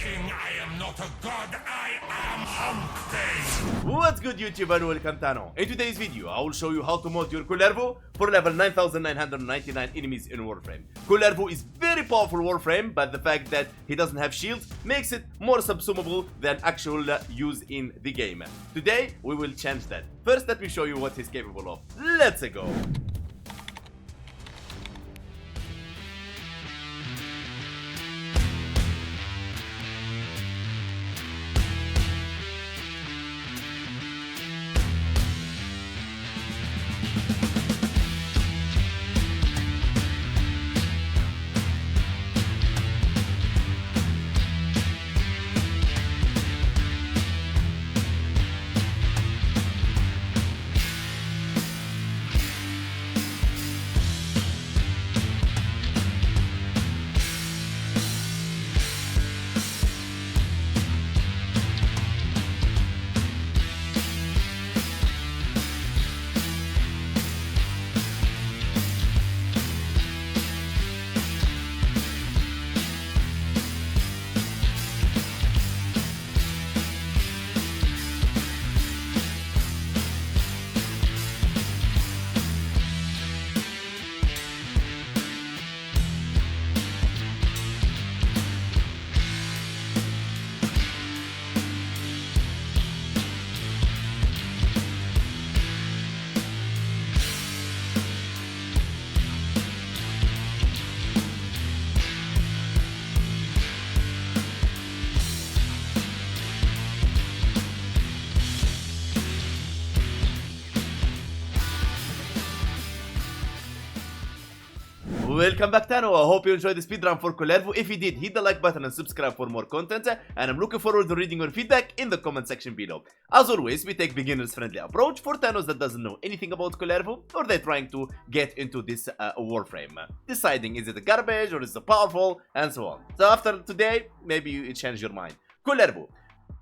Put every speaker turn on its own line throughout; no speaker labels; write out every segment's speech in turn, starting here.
king, I am not a god, I am Hunkpain.
What's good YouTube and welcome Tano. In today's video, I will show you how to mod your Kullervo for level 9999 enemies in Warframe. Kullervo is very powerful Warframe, but the fact that he doesn't have shields makes it more subsumable than actual use in the game. Today, we will change that. First, let me show you what he's capable of. Let's go. Welcome back Tano, I hope you enjoyed the speedrun for Kullervo. If you did, hit the like button and subscribe for more content, and I'm looking forward to reading your feedback in the comment section below. As always, we take beginners friendly approach for Thanos that doesn't know anything about Kullervo or they're trying to get into this Warframe, deciding is it garbage or is it powerful and so on. So after today, maybe you change your mind. Kullervo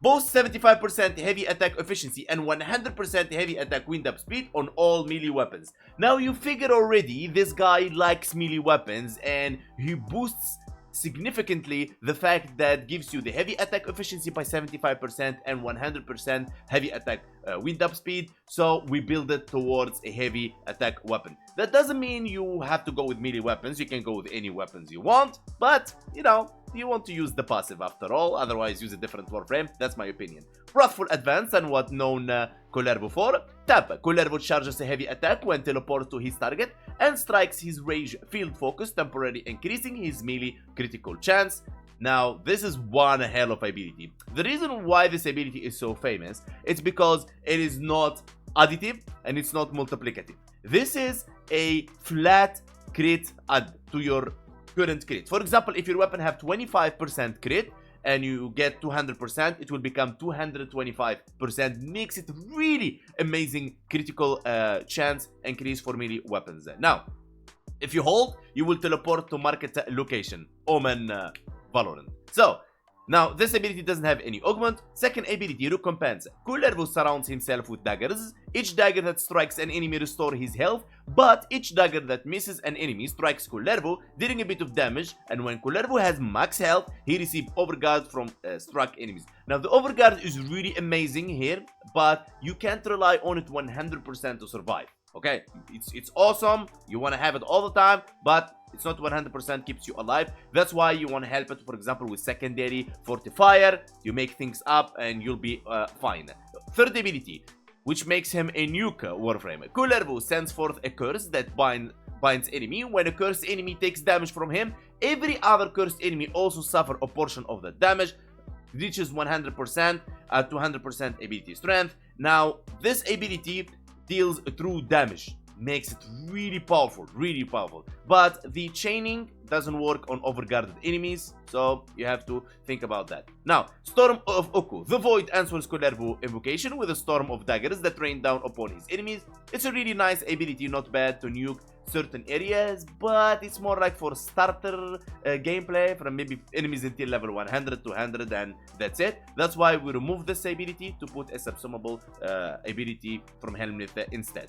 boasts 75% heavy attack efficiency and 100% heavy attack wind-up speed on all melee weapons. Now you figure already this guy likes melee weapons, and he boosts significantly the fact that gives you the heavy attack efficiency by 75% and 100% heavy attack wind-up speed. So we build it towards a heavy attack weapon. That doesn't mean you have to go with melee weapons. You can go with any weapons you want, but you know, you want to use the passive after all, otherwise use a different Warframe. That's my opinion. Wrathful Advance and what known Kullervo for. Tap. Kullervo charges a heavy attack when teleported to his target and strikes his rage field focus, temporarily increasing his melee critical chance. Now, this is one hell of ability. The reason why this ability is so famous, it's because it is not additive and it's not multiplicative. This is a flat crit add to your current crit. For example, if your weapon have 25% crit and you get 200%, it will become 225%. Makes it really amazing critical chance increase for melee weapons. Now, if you hold, you will teleport to market location, Omen Valorant. So, now this ability doesn't have any augment. Second ability, recompense. Kullervo surrounds himself with daggers. Each dagger that strikes an enemy restores his health, but each dagger that misses an enemy strikes Kullervo, dealing a bit of damage, and when Kullervo has max health, he receives overguard from struck enemies. Now the overguard is really amazing here, but you can't rely on it 100% to survive. Okay, it's awesome, you want to have it all the time, but it's not 100% keeps you alive. That's why you want to help it, for example, with secondary fortifier. You make things up and you'll be fine. Third ability, which makes him a nuke Warframe. Kullervo sends forth a curse that binds enemy. When a cursed enemy takes damage from him, every other cursed enemy also suffer a portion of the damage. Reaches 100% at 200% ability strength. Now, this ability deals true damage, makes it really powerful, but the chaining doesn't work on overguarded enemies, so you have to think about that. Now, Storm of Oku. The Void answers Kullervo invocation with a storm of daggers that rain down upon his enemies. It's a really nice ability, not bad to nuke certain areas, but it's more like for starter gameplay from maybe enemies until level 100, 200, and that's it. That's why we remove this ability to put a subsumable ability from Helmnet instead.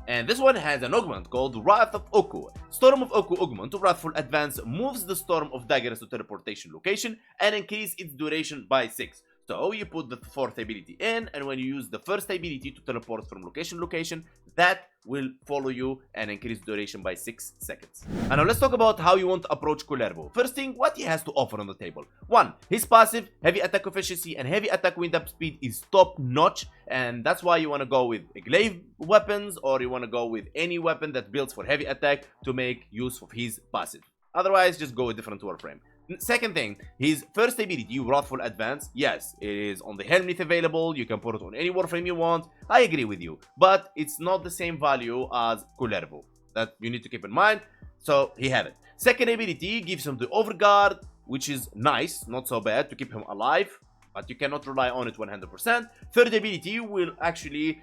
And this one has an augment called Wrath of Oku. Storm of Oku augment to Wrathful Advance moves the Storm of Daggers to teleportation location and increase its duration by 6. So you put the 4th ability in, and when you use the 1st ability to teleport from location to location, that will follow you and increase duration by 6 seconds. And now let's talk about how you want to approach Kullervo. First thing, what he has to offer on the table. 1. His passive, heavy attack efficiency and heavy attack wind up speed is top notch, and that's why you want to go with glaive weapons, or you want to go with any weapon that builds for heavy attack to make use of his passive. Otherwise, just go with different Warframe. Second thing, his first ability, Wrathful Advance, yes, it is on the helmet available, you can put it on any Warframe you want, I agree with you, but it's not the same value as Kullervo, that you need to keep in mind, so he had it. Second ability gives him the Overguard, which is nice, not so bad, to keep him alive, but you cannot rely on it 100%. Third ability will actually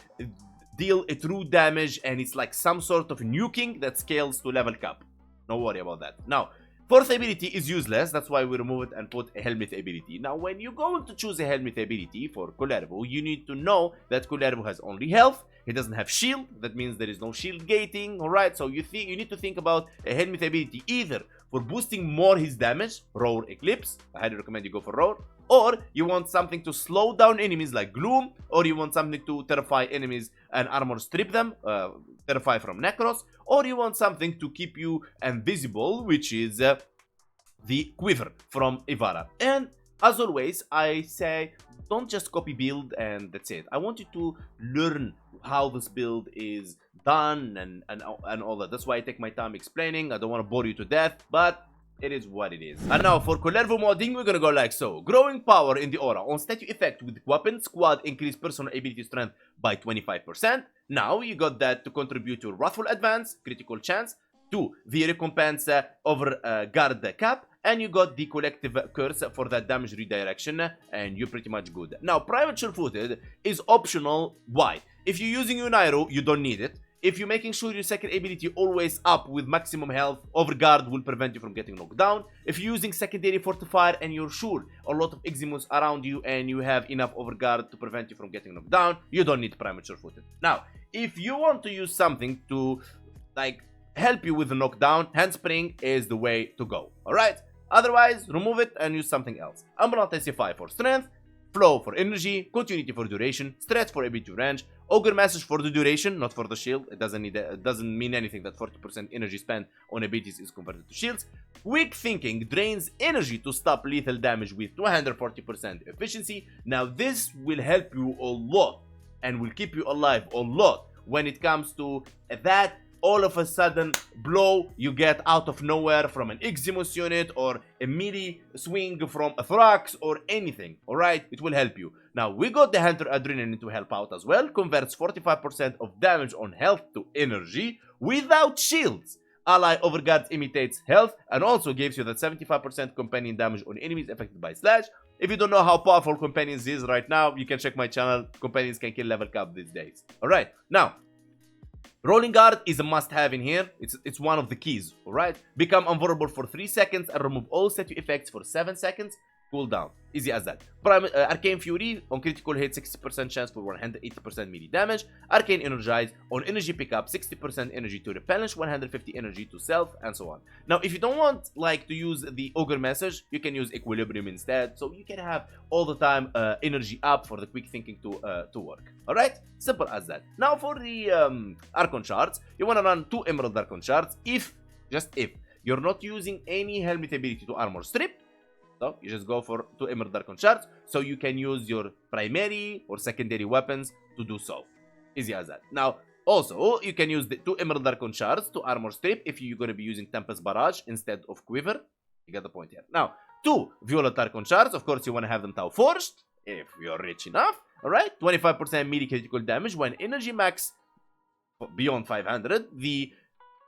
deal a true damage, and it's like some sort of nuking that scales to level cap. Don't worry about that. Now, fourth ability is useless, that's why we remove it and put a helmet ability. Now, when you're going to choose a helmet ability for Kullervo, you need to know that Kullervo has only health, he doesn't have shield, that means there is no shield gating, alright? So you need to think about a helmet ability either for boosting more his damage, Roar Eclipse, I highly recommend you go for Roar, or you want something to slow down enemies like Gloom, or you want something to terrify enemies and armor strip them, terrify from Necros, or you want something to keep you invisible, which is the Quiver from Ivara. And as always, I say don't just copy build and that's it. I want you to learn how this build is done and all that. That's why I take my time explaining. I don't want to bore you to death, but it is what it is. And now for Kullervo modding, we're gonna go like so. Growing power in the aura. On statue effect with weapon, squad increase personal ability strength by 25%. Now you got that to contribute to Wrathful Advance, critical chance, to the recompense over guard cap, and you got the collective curse for that damage redirection, and you're pretty much good. Now, private sure-footed is optional. Why? If you're using Unairo, you don't need it. If you're making sure your second ability always up with maximum health, Overguard will prevent you from getting knocked down. If you're using secondary fortifier and you're sure a lot of Eximus around you and you have enough Overguard to prevent you from getting knocked down, you don't need premature footed. Now, if you want to use something to like help you with the knockdown, Handspring is the way to go. Alright? Otherwise, remove it and use something else. Ambulant SC5 for strength, Flow for energy, Continuity for duration, Stretch for ability range, Ogre Message for the duration, not for the shield. It doesn't mean anything that 40% energy spent on abilities is converted to shields. Quick Thinking drains energy to stop lethal damage with 240% efficiency. Now this will help you a lot and will keep you alive a lot when it comes to that all of a sudden blow you get out of nowhere from an Eximus unit or a melee swing from a Thrax or anything, alright? It will help you. Now, we got the Hunter Adrenaline to help out as well. Converts 45% of damage on health to energy without shields. Ally Overguard imitates health and also gives you that 75% companion damage on enemies affected by Slash. If you don't know how powerful Companions is right now, you can check my channel. Companions can kill level cap these days. Alright, now, Rolling Guard is a must-have in here. It's one of the keys, alright? Become invulnerable for 3 seconds and remove all statue effects for 7 seconds. Cooldown. Easy as that. Arcane Fury on critical hit, 60% chance for 180% melee damage. Arcane Energize on energy pickup, 60% energy to replenish, 150 energy to self, and so on. Now, if you don't want like to use the Ogre Message, you can use Equilibrium instead, so you can have all the time energy up for the Quick Thinking to work. Alright? Simple as that. Now for the Archon Shards, you want to run 2 Emerald Archon Shards just if, you're not using any helmet ability to armor strip. So you just go for 2 Emerald Archon Shards, so you can use your primary or secondary weapons to do so. Easy as that. Now, also, you can use the 2 Emerald Archon Shards to armor strip if you're going to be using Tempest Barrage instead of Quiver. You get the point here. Now, 2 Violet Archon Shards, of course you want to have them Tau Forged, if you're rich enough. Alright, 25% melee critical damage when energy max beyond 500, the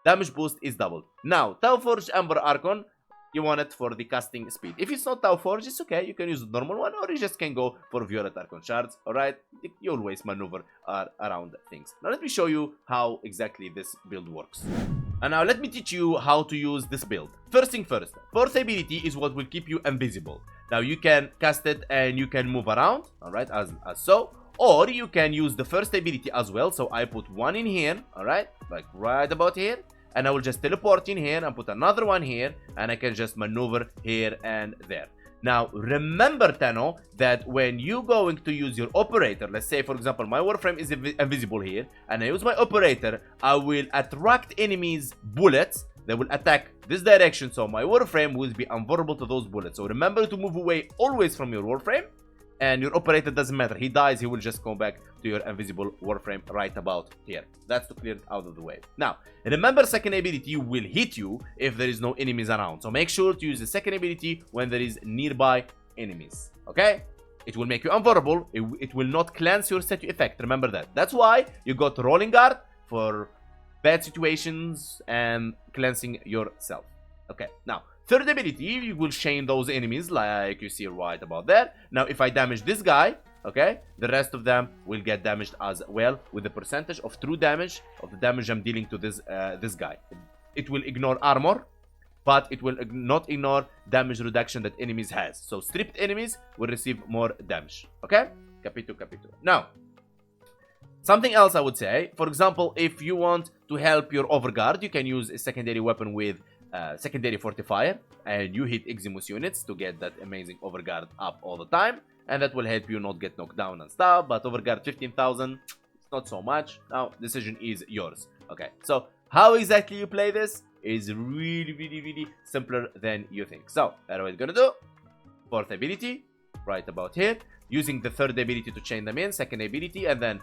damage boost is doubled. Now, Tau Forged Ember Archon, you want it for the casting speed. If it's not Tau Forge, it's okay. You can use the normal one, or you just can go for Violet Archon Shards. Alright? You always maneuver around things. Now let me show you how exactly this build works. And now let me teach you how to use this build. First thing first, fourth ability is what will keep you invisible. Now you can cast it and you can move around, alright, as so. Or you can use the first ability as well. So I put one in here, alright? Like right about here. And I will just teleport in here and put another one here. And I can just maneuver here and there. Now, remember, Tenno, that when you're going to use your operator, let's say, for example, my Warframe is invisible here, and I use my operator, I will attract enemies' bullets. They will attack this direction, so my Warframe will be invulnerable to those bullets. So remember to move away always from your Warframe, and your operator doesn't matter. He dies, he will just come back to your invisible Warframe right about here. That's to clear it out of the way. Now, remember, second ability will hit you if there is no enemies around. So make sure to use the second ability when there is nearby enemies. Okay? It will make you invulnerable. It will not cleanse your statue effect. Remember that. That's why you got Rolling Guard for bad situations and cleansing yourself. Okay, now, third ability, you will chain those enemies like you see right about there. Now, if I damage this guy, okay, the rest of them will get damaged as well with the percentage of true damage of the damage I'm dealing to this guy. It will ignore armor, but it will not ignore damage reduction that enemies has. So stripped enemies will receive more damage. Okay? Capito. Now, something else I would say, for example, if you want to help your overguard, you can use a secondary weapon with secondary fortifier, and you hit Eximus units to get that amazing overguard up all the time, and that will help you not get knocked down and stuff. But overguard 15,000, it's not so much. Now, decision is yours. Okay, so how exactly you play this is really simpler than you think. So, what are we gonna do? Fourth ability, right about here, using the third ability to chain them in, second ability, and then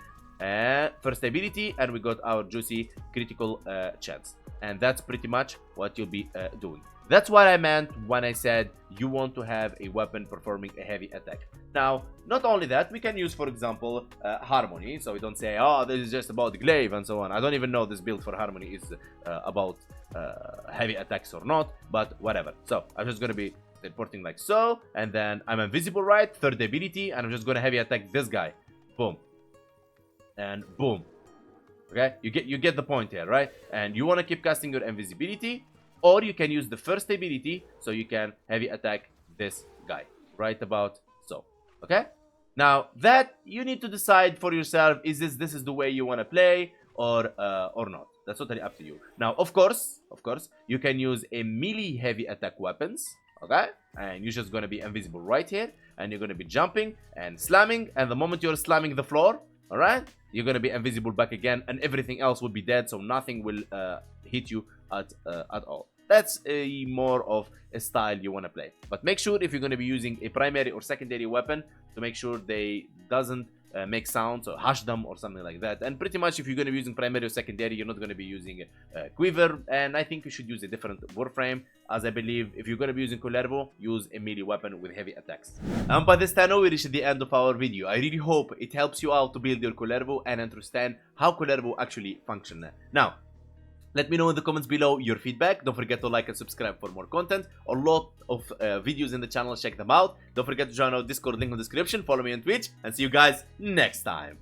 first ability, and we got our juicy critical chance. And that's pretty much what you'll be doing. That's what I meant when I said you want to have a weapon performing a heavy attack. Now, not only that, we can use, for example, Harmony. So we don't say, oh, this is just about glaive and so on. I don't even know this build for Harmony is about heavy attacks or not, but whatever. So I'm just going to be teleporting like so, and then I'm invisible, right? Third ability, and I'm just going to heavy attack this guy. Boom. And boom. Okay, you get the point here, right? And you want to keep casting your invisibility, or you can use the first ability so you can heavy attack this guy right about so. Okay, now that you need to decide for yourself, is this is the way you want to play or not. That's totally up to you. Now, of course, you can use a melee heavy attack weapons. Okay, and you're just gonna be invisible right here, and you're gonna be jumping and slamming, and the moment you're slamming the floor, all right, you're gonna be invisible back again, and everything else will be dead, so nothing will hit you at all. That's a more of a style you want to play. But make sure if you're going to be using a primary or secondary weapon to make sure they doesn't make sounds or hush them or something like that. And pretty much if you're going to be using primary or secondary, you're not going to be using quiver. And I think you should use a different Warframe, as I believe if you're going to be using Kullervo, use a melee weapon with heavy attacks. And by this time, we reached the end of our video. I really hope it helps you out to build your Kullervo and understand how Kullervo actually functions. Now, let me know in the comments below your feedback. Don't forget to like and subscribe for more content. A lot of videos in the channel, check them out. Don't forget to join our Discord, link in the description. Follow me on Twitch, and see you guys next time.